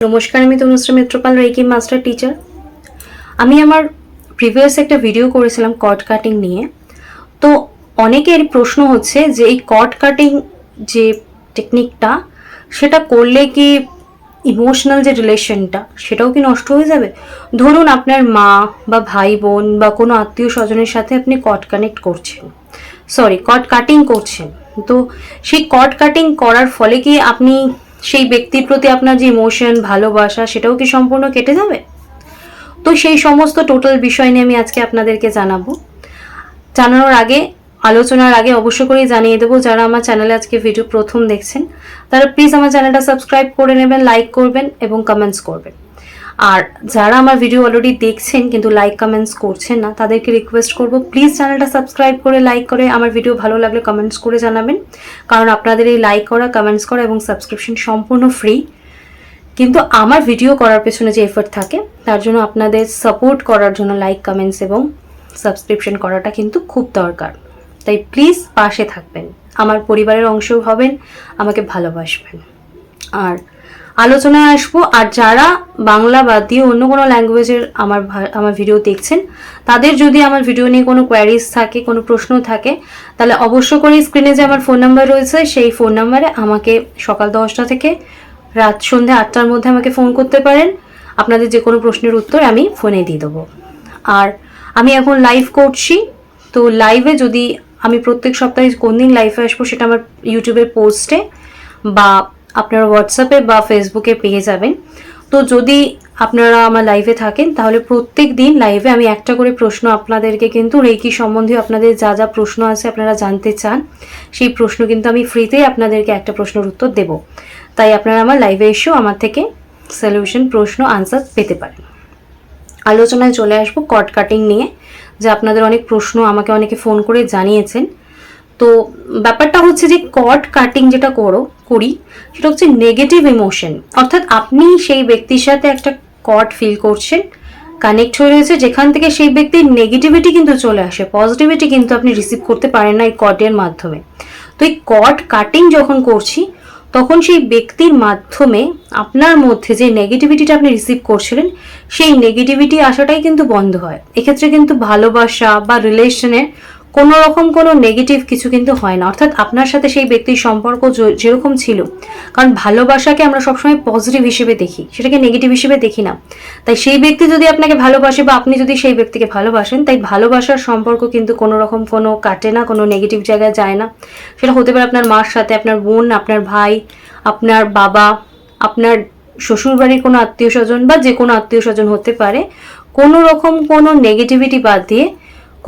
নমস্কার, আমি Tanushree Mitrapal, reiki master teacher. আমি আমার প্রিভিয়াস একটা ভিডিও করেছিলাম কর্ড কাটিং নিয়ে। তো অনেকের প্রশ্ন হচ্ছে যে এই কর্ড কাটিং যে টেকনিকটা, সেটা করলে কি ইমোশনাল যে রিলেশনটা সেটাও কি নষ্ট হয়ে যাবে? ধরুন আপনার মা বা ভাই বোন বা কোনো আত্মীয় স্বজনের সাথে আপনি কর্ড কাটিং করছেন। তো সেই কর্ড কাটিং করার ফলে কি আপনি সেই ব্যক্তির প্রতি আপনার যে ইমোশন, ভালোবাসা, সেটাও কি সম্পূর্ণ কেটে যাবে? তো সেই সমস্ত টোটাল বিষয় নিয়ে আমি আজকে আপনাদেরকে আলোচনার আগে অবশ্য করেই জানিয়ে দেবো, যারা আমার চ্যানেলে আজকে ভিডিও প্রথম দেখছেন তারা প্লিজ আমার চ্যানেলটা সাবস্ক্রাইব করে নেবেন, লাইক করবেন এবং কমেন্টস করবেন। আর যারা আমার ভিডিও অলরেডি দেখছেন কিন্তু লাইক কমেন্টস করছেন না, তাদেরকে রিকোয়েস্ট করব প্লিজ চ্যানেলটা সাবস্ক্রাইব করে, লাইক করে, আমার ভিডিও ভালো লাগলে কমেন্টস করে জানাবেন। কারণ আপনাদের এই লাইক করা, কমেন্টস করা এবং সাবস্ক্রিপশন সম্পূর্ণ ফ্রি। কিন্তু আমার ভিডিও করার পেছনে যে এফর্ট থাকে তার জন্য আপনাদের সাপোর্ট করার জন্য লাইক, কমেন্টস এবং সাবস্ক্রিপশন করাটা কিন্তু খুব দরকার। তাই প্লিজ পাশে থাকবেন, আমার পরিবারের অংশ হবেন, আমাকে ভালোবাসবেন। আর আলোচনায় আসবো। আর যারা বাংলা বাদ দিয়ে অন্য কোনো ল্যাঙ্গুয়েজের আমার ভিডিও দেখছেন, তাদের যদি আমার ভিডিও নিয়ে কোনো কোয়ারিজ থাকে, কোনো প্রশ্ন থাকে, তাহলে অবশ্য করে স্ক্রিনে যে আমার ফোন নাম্বার রয়েছে সেই ফোন নাম্বারে আমাকে সকাল 10টা থেকে রাত সন্ধ্যে 8টার মধ্যে আমাকে ফোন করতে পারেন। আপনাদের যে কোনো প্রশ্নের উত্তর আমি ফোনে দিয়ে দেবো। আর আমি এখন লাইভ করছি, তো লাইভে যদি আমি প্রত্যেক সপ্তাহে কোন দিন লাইভে আসবো সেটা আমার ইউটিউবের পোস্টে বা আপনারা হোয়াটসঅ্যাপে বা ফেসবুকে পেয়ে যাবেন। তো যদি আপনারা আমার লাইভে থাকেন তাহলে প্রত্যেক দিন লাইভে আমি একটা করে প্রশ্ন আপনাদেরকে কিন্তু রেকি সম্বন্ধে আপনাদের যা যা প্রশ্ন আছে আপনারা জানতে চান, সেই প্রশ্ন কিন্তু আমি ফ্রিতেই আপনাদেরকে একটা প্রশ্নের উত্তর দেব। তাই আপনারা আমার লাইভে এসেও আমার থেকে সলিউশন, প্রশ্ন, আনসার পেতে পারেন। আলোচনায় চলে আসবো কর্ড কাটিং নিয়ে, যে আপনাদের অনেক প্রশ্ন আমাকে অনেকে ফোন করে জানিয়েছেন। তো ব্যাপারটা হচ্ছে যে কর্ড কাটিং যেটা করি সেটা হচ্ছে নেগেটিভ ইমোশন, অর্থাৎ আপনি সেই ব্যক্তির সাথে একটা কর্ড ফিল করছেন, কানেক্ট হয়ে রয়েছে, যেখান থেকে সেই ব্যক্তির নেগেটিভিটি কিন্তু চলে আসে, পজিটিভিটি কিন্তু আপনি রিসিভ করতে পারেন না এই কর্ডের মাধ্যমে। তো এই কর্ড কাটিং যখন করছি তখন সেই ব্যক্তির মাধ্যমে আপনার মধ্যে যে নেগেটিভিটিটা আপনি রিসিভ করছিলেন সেই নেগেটিভিটি আসাটাই কিন্তু বন্ধ হয়। এক্ষেত্রে কিন্তু ভালোবাসা বা রিলেশনের কোনো রকম কোনো নেগেটিভ কিছু কিন্তু হয় না, অর্থাৎ আপনার সাথে সেই ব্যক্তির সম্পর্ক যেরকম ছিল, কারণ ভালোবাসাকে আমরা সবসময় পজিটিভ হিসেবে দেখি, সেটাকে নেগেটিভ হিসেবে দেখি না। তাই সেই ব্যক্তি যদি আপনাকে ভালোবাসে বা আপনি যদি সেই ব্যক্তিকে ভালোবাসেন, তাই ভালোবাসার সম্পর্ক কিন্তু কোনো রকম কোনো কাটে না, কোনো নেগেটিভ জায়গায় যায় না। সেটা হতে পারে আপনার মার সাথে, আপনার বোন, আপনার ভাই, আপনার বাবা, আপনার শ্বশুরবাড়ির কোনো আত্মীয় স্বজন বা যে কোনো আত্মীয় স্বজন হতে পারে। কোনো রকম কোনো নেগেটিভিটি বাদ দিয়ে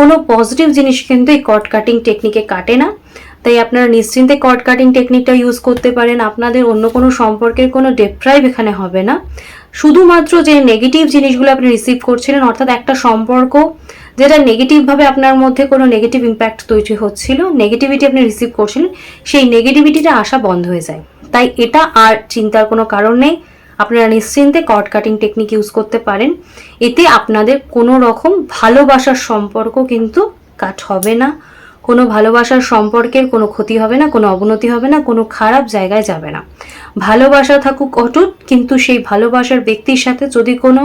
কোনো পজিটিভ জিনিস কিন্তু এই কর্ড কাটিং টেকনিকে কাটে না। তাই আপনারা নিশ্চিন্তে কর্ড কাটিং টেকনিকটা ইউজ করতে পারেন। আপনাদের অন্য কোনো সম্পর্কের কোনো ডেপ্রাইভ এখানে হবে না। শুধুমাত্র যে নেগেটিভ জিনিসগুলো আপনি রিসিভ করছিলেন, অর্থাৎ একটা সম্পর্ক যেটা নেগেটিভভাবে আপনার মধ্যে কোনো নেগেটিভ ইম্প্যাক্ট তৈরি হচ্ছিল, নেগেটিভিটি আপনি রিসিভ করছিলেন, সেই নেগেটিভিটিটা আসা বন্ধ হয়ে যায়। তাই এটা আর চিন্তার কোনো কারণ নেই, আপনারা নিশ্চিন্তে কর্ড কাটিং টেকনিক ইউজ করতে পারেন। এতে আপনাদের কোনো রকম ভালোবাসার সম্পর্ক কিন্তু কাট হবে না, কোনো ভালোবাসার সম্পর্কের কোনো ক্ষতি হবে না, কোনো অবনতি হবে না, কোনো খারাপ জায়গায় যাবে না। ভালোবাসা থাকুক অটুট, কিন্তু সেই ভালোবাসার ব্যক্তির সাথে যদি কোনো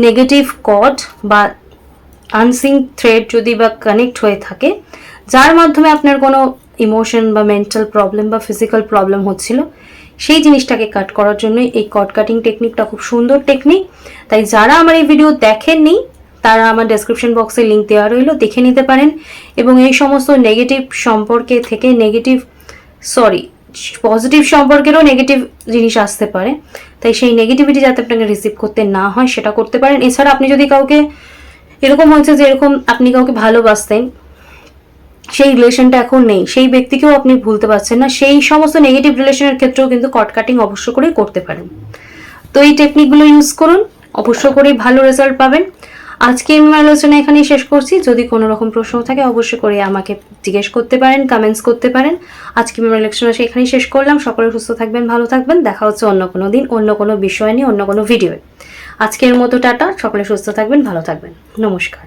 নেগেটিভ কর্ড বা আনসিং থ্রেড যদি বা কানেক্ট হয়ে থাকে, যার মাধ্যমে আপনার কোনো ইমোশন বা মেন্টাল প্রবলেম বা ফিজিক্যাল প্রবলেম হচ্ছিল, সেই জিনিসটাকে কাট করার জন্য এই কর্ড কাটিং টেকনিকটা খুব সুন্দর টেকনিক। তাই যারা আমার এই ভিডিও দেখেননি তারা আমার ডেসক্রিপশন বক্সে লিঙ্ক দেওয়া রইল, দেখে নিতে পারেন। এবং এই সমস্ত নেগেটিভ সম্পর্কে থেকে পজিটিভ সম্পর্কেরও নেগেটিভ জিনিস আসতে পারে, তাই সেই নেগেটিভিটি যাতে আপনাকে রিসিভ করতে না হয় সেটা করতে পারেন। এছাড়া আপনি যদি কাউকে এরকম হয়েছে যে এরকম আপনি কাউকে ভালোবাসতেন, সেই রিলেশনটা এখন নেই, সেই ব্যক্তিকেও আপনি ভুলতে পারছেন না, সেই সমস্ত নেগেটিভ রিলেশনের ক্ষেত্রেও কিন্তু কর্ড কাটিং অবশ্য করেই করতে পারেন। তো এই টেকনিকগুলো ইউজ করুন, অবশ্য করেই ভালো রেজাল্ট পাবেন। আজকে আমি আলোচনা এখানেই শেষ করছি। যদি কোনো রকম প্রশ্ন থাকে অবশ্যই করে আমাকে জিজ্ঞেস করতে পারেন, কমেন্টস করতে পারেন। আজকে আমি আলোচনা এখানেই শেষ করলাম। সকলে সুস্থ থাকবেন, ভালো থাকবেন। দেখা হচ্ছে অন্য কোনো দিন, অন্য কোনো বিষয় নিয়ে, অন্য কোনো ভিডিওয়ে। আজকের মতো টাটা, সকলে সুস্থ থাকবেন, ভালো থাকবেন, নমস্কার।